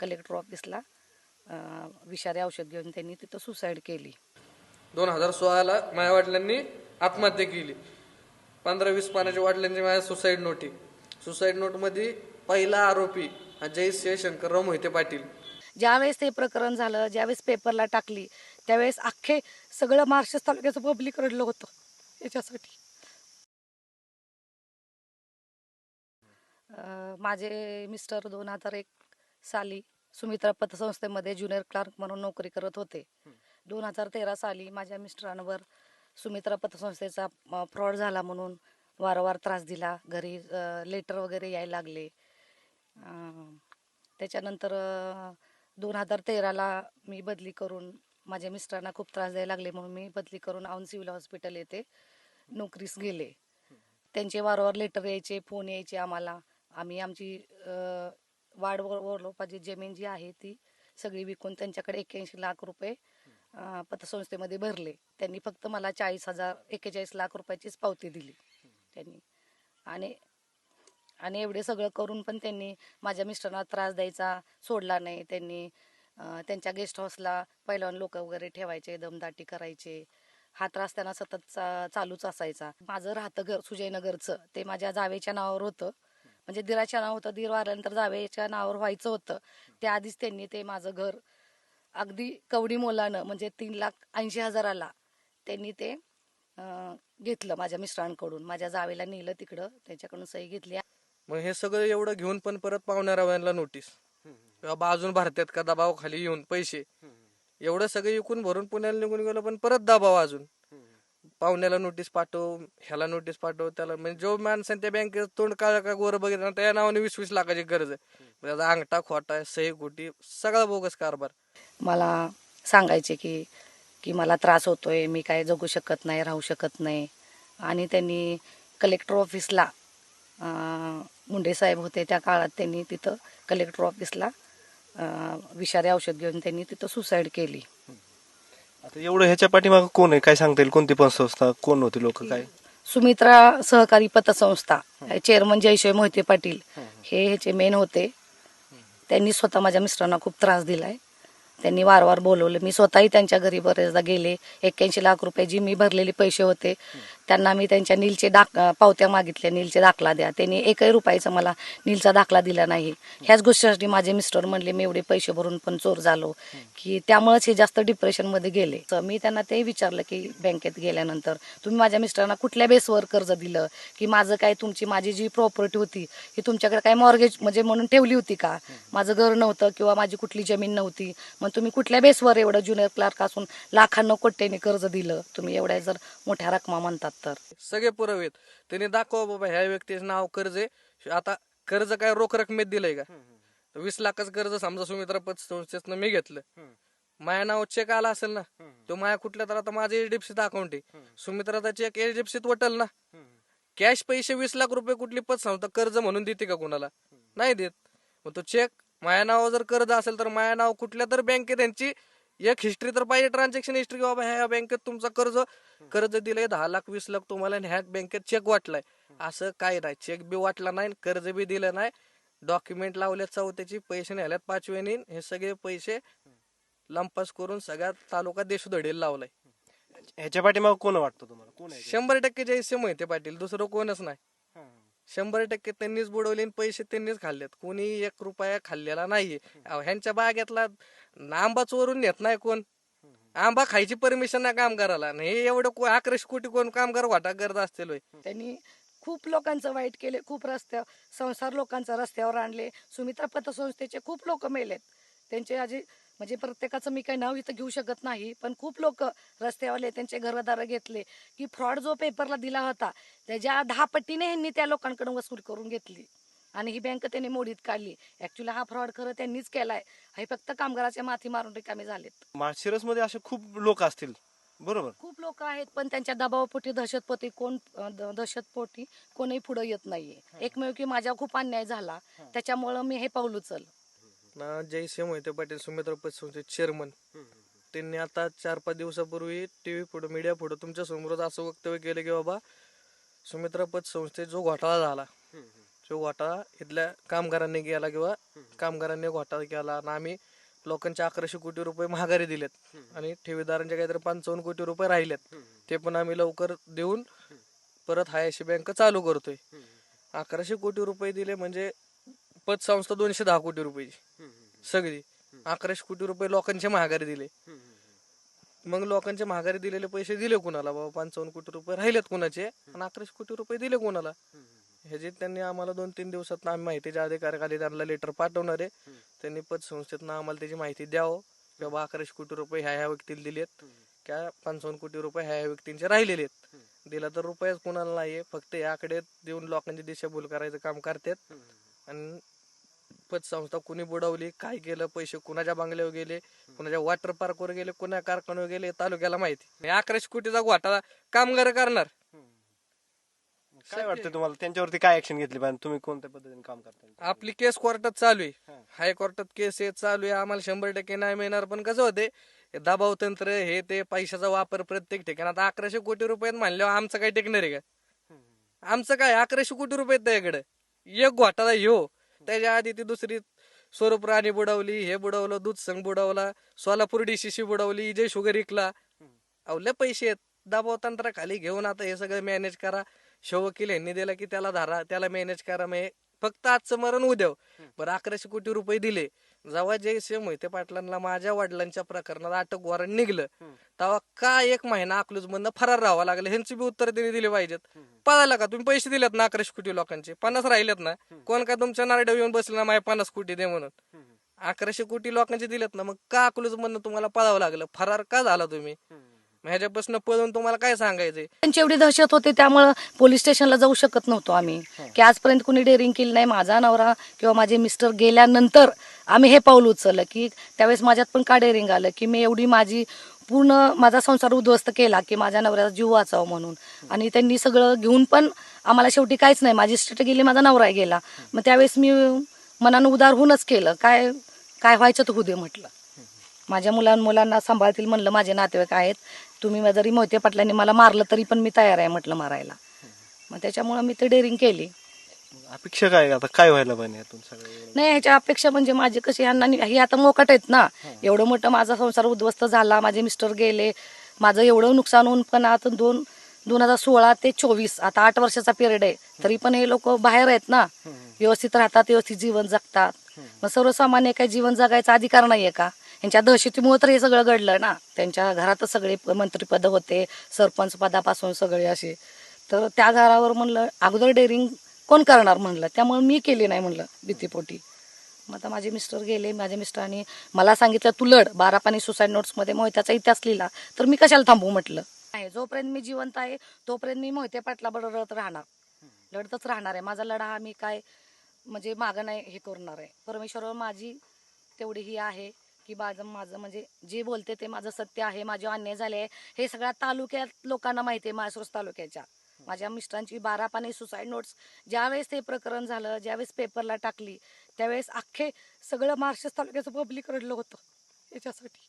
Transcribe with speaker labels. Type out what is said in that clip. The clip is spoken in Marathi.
Speaker 1: कलेक्टर ऑफिसला विषारी औषध घेऊन त्यांनी तिथं सुसाईड केली.
Speaker 2: 2016ला माझ्या वडिलांनी आत्महत्या केली. 15-20 पानाच्या वडिलांची माझ्या सुसाईड नोटमध्ये पहिला आरोपी जय शंकरराव मोहिते पाटील.
Speaker 1: ज्यावेळेस ते प्रकरण झालं, ज्यावेळेस पेपरला टाकली, त्यावेळेस अख्खे सगळं महाराष्ट्र तालुक्याचं पब्लिक रडलं होतं याच्यासाठी. माझे मिस्टर 2001 साली सुमित्रा पतसंस्थेमध्ये ज्युनियर क्लार्क म्हणून नोकरी करत होते. 2013 साली माझ्या मिस्टरांवर सुमित्रा पतसंस्थेचा फ्रॉड झाला म्हणून वारंवार त्रास दिला. घरी लेटर वगैरे यायला लागले. त्याच्यानंतर 2013ला मी बदली करून, माझ्या मिस्टरांना खूप त्रास द्यायला लागले म्हणून मी बदली करून औंध सिव्हिल हॉस्पिटल येथे नोकरीस गेले. त्यांचे वारंवार लेटर यायचे, फोन यायचे आम्हाला. आम्ही आमची वाढ वडलोपाची जमीन जी आहे ती सगळी विकून त्यांच्याकडे 81 लाख रुपये पतसंस्थेमध्ये भरले. त्यांनी फक्त मला 41 लाख रुपयाचीच पावती दिली त्यांनी. आणि एवढे सगळं करून पण त्यांनी माझ्या मिस्टरांना त्रास द्यायचा सोडला नाही. त्यांनी त्यांच्या गेस्ट हाऊसला पहिलवान लोक वगैरे ठेवायचे, दमदाटी करायचे. हा त्रास त्यांना सतत चालूच असायचा. माझं राहतं घर सुजयनगरचं, ते माझ्या जावेच्या नावावर होतं. म्हणजे दिराच्या नाव होतं. दीर वारल्यानंतर जावेच्या नावावर व्हायचं होतं. त्याआधीच त्यांनी ते माझं घर अगदी कवडी मोलानं म्हणजे 3,80,000 त्यांनी ते घेतलं माझ्या मिस्टरांकडून. माझ्या जावेला नेलं तिकडं, त्यांच्याकडून सही घेतली.
Speaker 2: मग हे सगळं एवढं घेऊन पण परत पाहुण्याराव्यांना नोटीस, बाबा अजून भरतात का, दबाव खाली येऊन पैसे एवढं सगळं विकून भरून पुण्याला निघून गेलं, पण परत दबाव अजून. पाहुण्याला नोटीस पाठव, ह्याला नोटीस पाठव, त्याला. म्हणजे जो माणसाने त्या बँकेत तोंड काळ का गोर बघितलं त्या नावाने 20-20 लाखाची गरज आहे. त्याचा अंगठा खोटा, सही खोटी, सगळा बोगस कारभार.
Speaker 1: मला सांगायचे की मला त्रास होतोय, मी काय जगू शकत नाही, राहू शकत नाही. आणि त्यांनी कलेक्टर ऑफिसला, मुंडे साहेब होते त्या काळात, त्यांनी तिथं कलेक्टर ऑफिसला विषारी औषध घेऊन त्यांनी तिथं सुसाईड केली.
Speaker 3: आता एवढं ह्याच्या पाठीमागं कोण आहे, काय सांगता येईल? कोणती पतसंस्था, कोण होती लोक, काय?
Speaker 1: सुमित्रा सहकारी पतसंस्था, चेअरमन जयशे मोहिते पाटील हे ह्याचे मेन होते. त्यांनी स्वतः माझ्या मिस्टरांना खूप त्रास दिलाय. त्यांनी वारंवार बोलवलं. मी स्वतःही त्यांच्या घरी बरेचदा गेले. 81 लाख रुपये जी मी भरलेले पैसे होते त्यांना मी त्यांच्या नीलचे पावत्या मागितल्या, नीलचे दाखला द्या. त्यांनी एकही रुपयाचा मला नीलचा दाखला दिला नाही. ह्याच गोष्टीसाठी माझे मिस्टर म्हणले मी एवढे पैसे भरून पण चोर झालो, की त्यामुळेच हे जास्त डिप्रेशनमध्ये गेले. तर मी त्यांना ते विचारलं की बँकेत गेल्यानंतर तुम्ही माझ्या मिस्टरांना कुठल्या बेसवर कर्ज दिलं, की माझं काय, माझी जी प्रॉपर्टी होती ही तुमच्याकडे काय मॉर्गेज म्हणजे म्हणून ठेवली होती का? माझं घर नव्हतं किंवा माझी कुठली जमीन नव्हती, मग तुम्ही कुठल्या बेसवर एवढं ज्युनियर क्लार्क असून लाखांना कोट्याने कर्ज दिलं? तुम्ही एवढ्या जर मोठ्या रकमा म्हणतात तर
Speaker 2: सगळे पुरावे त्यांनी दाखवा बाबा ह्या व्यक्तीचं नाव कर्ज आहे. आता कर्ज काय रोख रकमेत दिलंय का? 20 लाखाचं कर्ज समजा सुमित्रा पतसंस्थेनं मी घेतलं, माझ्या नाव चेक आला असेल ना, तो माझ्या कुठल्या तर, आता माझं एचडीएफसीत अकाउंट आहे, सुमित्राचा चेक एचडीएफसीत वटल ना. कॅश पैसे 20 लाख रुपये कुठली पतसंस्था कर्ज म्हणून देते का कोणाला? नाही देत. मग तो चेक माझ्या नावावर जर कर्ज असेल तर माझ्या नाव कुठल्या तर बँकेत त्यांची एक हिस्ट्री तर पाहिजे, ट्रान्झॅक्शन हिस्ट्री, बाबा ह्या बँकेत तुमचा कर्ज दिलंय 10 लाख 20 लाख तुम्हाला, ह्या बँकेत चेक वाटलाय. असं काय नाही, चेक बी वाटला नाही, कर्ज बी दिलं नाही, डॉक्युमेंट लावले चौथ्याची, पैसे नेल्यात 5व्यानी, हे सगळे पैसे लंपास करून सगळ्या तालुका देशोधडीला लावलाय.
Speaker 3: ह्याच्या पाठीमागं कोण वाटतं तुम्हाला, कोण आहे?
Speaker 2: 100% जयसे मोहिते पाटील, दुसरं कोणच नाही. 100% त्यांनीच बुडवले, पैसे त्यांनीच खाल्लेत. कोणी 1 रुपया खाल्लेला नाहीये. ह्यांच्या बागेतला आंबा चोरून नेत नाही कोण. आंबा खायची परमिशन नाही कामगाराला. हे एवढं 11 कोटी कोण कामगार वाटा करत असतील.
Speaker 1: त्यांनी खूप लोकांचं वाईट केले, खूप संसार लोकांचा रस्त्यावर आणले. सुमित्रा पतसंस्थेचे खूप लोक मेलेत. त्यांचे आजी म्हणजे प्रत्येकाचं मी काही नाव इथं घेऊ शकत नाही, पण खूप लोक रस्त्यावरले त्यांचे घरदार घेतले, की फ्रॉड जो पेपरला दिला होता त्याच्या 10 पटीने ह्यांनी त्या लोकांकडून वसूल करून घेतली आणि ही बँक त्यांनी मोडीत काढली. ऍक्च्युली हा फ्रॉड खरं त्यांनीच केलाय. हे फक्त कामगाराच्या माथी मारून रिकामे झालेत.
Speaker 3: माळशिरस मध्ये असे खूप लोक असतील, बरोबर?
Speaker 1: खूप लोक आहेत, पण त्यांच्या दबावापोटी दहशतपोटी कोणीही पुढे येत नाहीये. एकमेव की माझ्या खूप अन्याय झाला, त्याच्यामुळं मी हे पाऊल उचललं.
Speaker 2: जयसे मोहिते पाटील सुमित्रा पतसंस्थेचे चेअरमन, त्यांनी आता 4-5 दिवसापूर्वी टीव्ही पुढे, मीडिया पुढे तुमच्या समोर असं वक्तव्य केलं की बाबा सुमित्रा पतसंस्थेत जो घोटाळा झाला तो घोटाळा इथल्या कामगारांनी केला किंवा कामगारांनी घोटाळा केला आणि आम्ही लोकांचे 1100 कोटी रुपये महागारी दिलेत आणि ठेवीदारांचे काहीतरी 55 कोटी रुपये राहिलेत ते पण आम्ही लवकर देऊन परत हायशी बँक चालू करतोय. 1100 कोटी रुपये दिले म्हणजे पतसंस्था 210 कोटी रुपयाची सगळी. 1100 कोटी रुपये लोकांचे महागारी दिले. मग लोकांचे महागारी दिलेले पैसे दिले कुणाला बाबा? 55 कोटी रुपये राहिलेत कुणाचे आणि 1100 कोटी रुपये दिले कुणाला? ह्याची त्यांनी आम्हाला 2-3 दिवसात आम्ही माहितीच्या अधिकाऱ्याखाली त्यांना लेटर पाठवणार आहे. त्यांनी पतसंस्थेतनं आम्हाला त्याची माहिती द्यावं की बाबा 1100 कोटी रुपये ह्या व्यक्तीला दिलेत, क्या 55 कोटी रुपये ह्या व्यक्तींचे राहिलेले आहेत. दिला तर रुपयाच कुणाला नाहीये, फक्त याकडे देऊन लोकांची दिशाभूल करायचं काम करतात. आणि पतसंस्था कुणी बुडवली, काय केलं, पैसे कुणाच्या बंगल्यावर गेले, कुणाच्या वॉटर पार्कवर गेले, कुणा कारखान्यावर गेले, तालुक्याला माहिती. 1100 कोटीचा घोटाळा कामगार करणार.
Speaker 3: काय वाटतं तुम्हाला त्यांच्यावरती काय ऍक्शन घेतली पाहिजे? तुम्ही कोणत्या पद्धतीने काम करता?
Speaker 2: आपली केस कोर्टात चालू आहे, हायकोर्टात केस आहे चालू आहे. आम्हाला 100% नाही मिळणार, पण कसं होते दबाव तंत्र हे ते पैशाचा वापर प्रत्येक ठिकाणी. आता 1100 कोटी रुपयात म्हणल्यावर आमचं काय टेकणार आहे का? आमचं काय 1100 कोटी रुपये त्याकडे एक घोटाळा ह्यो. त्याच्या आधी ती दुसरी स्वरूप राणी बुडवली, हे बुडवलं, दूध संघ बुडवला, सोलापूर DCC बुडवली, विजय शुगर विकला. अवले पैसे आहेत, दबाव तंत्र खाली घेऊन आता हे सगळं मॅनेज करा. वकील यांनी दिला की त्याला धरा, त्याला मॅनेज करा. मग फक्त आजचं मरण उद्याव. बरं 1100 कोटी रुपये दिले. जेव्हा जयसिंह मोहिते पाटलांना माझ्या वडिलांच्या प्रकरणात अटक वॉरंट निघलं तेव्हा का 1 महिना अकलूज मधनं फरार राहावं लागलं? ह्यांची बी उत्तर त्यांनी दिली पाहिजेत. पळाला का तुम्ही? पैसे दिलेत ना 1100 कोटी लोकांचे, 50 राहिलेत ना. कोण काय तुमच्या नारड्यावर येऊन बसलं ना माझ्या 50 कोटी दे म्हणून? 1100 कोटी लोकांचे दिलेत ना, मग का अकलूज मधनं तुम्हाला पळावं लागलं? फरार का झाला तुम्ही? ह्याच्यापासून पळून तुम्हाला काय सांगायचंय?
Speaker 1: त्यांची एवढी दहशत होते त्यामुळं पोलीस स्टेशनला जाऊ शकत नव्हतो आम्ही, की आजपर्यंत कुणी डेअरिंग केली नाही. माझा नवरा किंवा माझे मिस्टर गेल्यानंतर आम्ही हे पाऊल उचललं, की त्यावेळेस माझ्यात पण का डेअरिंग आलं, की मी एवढी पूर्ण माझा संसार उद्ध्वस्त केला की माझ्या नवऱ्याचा जीव वाचावा म्हणून. आणि त्यांनी सगळं घेऊन पण आम्हाला शेवटी काहीच नाही. माझी स्टेट गेली, माझा नवरा गेला. मग त्यावेळेस मी मनानं उदार होऊनच केलं, काय काय व्हायचं तर होऊ दे म्हटलं. माझ्या मुलांना सांभाळतील म्हणलं, माझे नातेवाईक आहेत, तुम्ही जरी मोहिते पाटलांनी मला मारलं तरी पण मी तयार आहे म्हटलं मारायला. मग त्याच्यामुळे मी ते डेअरिंग केली.
Speaker 3: अपेक्षा काय आता काय व्हायला पाहिजे यातून सगळं?
Speaker 1: नाही, ह्याच्या अपेक्षा म्हणजे माझे कसे ह्यांना हे आता मोकाट आहेत ना. एवढं मोठं माझा संसार उद्ध्वस्त झाला, माझे मिस्टर गेले, माझं एवढं नुकसान होऊन पण आता 2016 ते 24 आता 8 वर्षाचा पिरियड आहे, तरी पण हे लोक बाहेर आहेत ना, व्यवस्थित राहतात, व्यवस्थित जीवन जगतात. मग सर्वसामान्य काही जीवन जगायचा अधिकार नाहीये का? यांच्या दहशतीमुळे तर हे सगळं घडलं ना. त्यांच्या घरातच सगळे मंत्रीपद होते, सरपंच पदापासून सगळे असे. तर त्या घरावर म्हणलं अगोदर डेअरिंग कोण करणार म्हणलं, त्यामुळे मी केली नाही म्हणलं भीतीपोटी. मग आता माझे मिस्टर गेले, माझ्या मिस्टरांनी मला सांगितलं तू लढ. 12 पानी सुसाईड नोट्समध्ये मोहित्याचा इतिहास लिहिला, तर मी कशाला थांबू म्हटलं. नाही, जोपर्यंत मी जिवंत आहे तोपर्यंत मी मोहिते पाटलाबरोबर लढत राहणार, लढतच राहणार आहे. माझा लढा मी काय म्हणजे मागं नाही हे करणार आहे. परमेश्वरावर माझी तेवढी ही आहे की माझं म्हणजे जे बोलते ते माझं सत्य आहे. माझे अन्याय झाले आहे हे सगळ्या तालुक्यात लोकांना माहिती आहे. माळशिरस तालुक्याच्या माझ्या मिस्टरांची 12 पानी सुसाईड नोट्स ज्यावेळेस ते प्रकरण झालं, ज्यावेळेस पेपरला टाकली, त्यावेळेस अख्खे सगळं माळशिरस तालुक्याचं पब्लिक रडलं होतं याच्यासाठी.